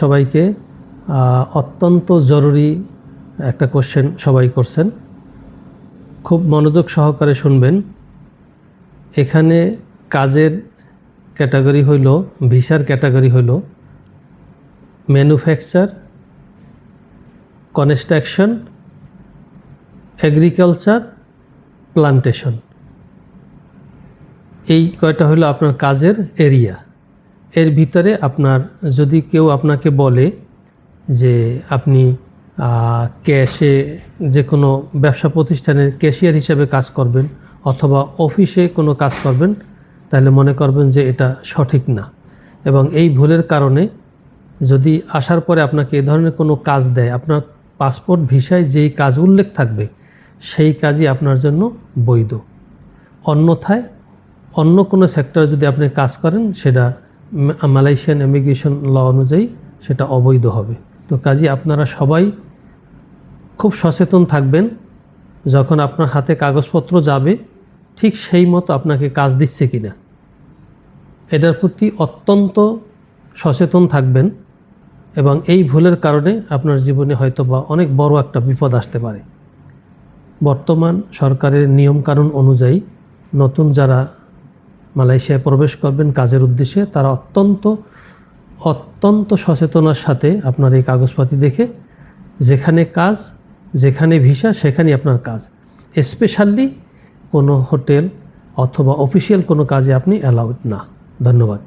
সবাইকে অত্যন্ত জরুরি একটা কোশ্চেন সবাই করছেন, খুব মনোযোগ সহকারে শুনবেন। এখানে কাজের ক্যাটাগরি হইল, ভিসার ক্যাটাগরি হইল ম্যানুফ্যাকচার, কনস্ট্রাকশন, এগ্রিকালচার, প্লান্টেশন। এই কয়টা হলো আপনার কাজের এরিয়া। এর ভিতরে আপনার যদি কেউ আপনাকে বলে যে আপনি ক্যাশে যে কোনো ব্যবসা প্রতিষ্ঠানের ক্যাশিয়ার হিসেবে কাজ করবেন অথবা অফিসে কোনো কাজ করবেন, তাহলে মনে করবেন যে এটা সঠিক না। এবং এই ভুলের কারণে যদি আসার পরে আপনাকে এ ধরনের কোনো কাজ দেয়, আপনার পাসপোর্ট ভিসায় যেই কাজ উল্লেখ থাকবে সেই কাজই আপনার জন্য বৈধ। অন্যথায় অন্য কোনো সেক্টরে যদি আপনি কাজ করেন সেটা মালয়েশিয়ান ইমিগ্রেশন ল অনুযায়ী সেটা অবৈধ হবে। তো কাজে আপনারা সবাই খুব সচেতন থাকবেন, যখন আপনার হাতে কাগজপত্র যাবে ঠিক সেই মতো আপনাকে কাজ দিচ্ছে কিনা এটার প্রতি অত্যন্ত সচেতন থাকবেন। এবং এই ভুলের কারণে আপনার জীবনে হয়তোবা অনেক বড় একটা বিপদ আসতে পারে। বর্তমান সরকারের নিয়মকানুন অনুযায়ী নতুন যারা মালয়েশিয়ায় প্রবেশ করবেন কাজের উদ্দেশ্যে, তারা অত্যন্ত সচেতনার সাথে আপনার এই কাগজপাতি দেখে যেখানে কাজ, যেখানে ভিসা সেখানেই আপনার কাজ। স্পেশালি কোনো হোটেল অথবা অফিসিয়াল কোনো কাজে আপনি অ্যালাউড না। ধন্যবাদ।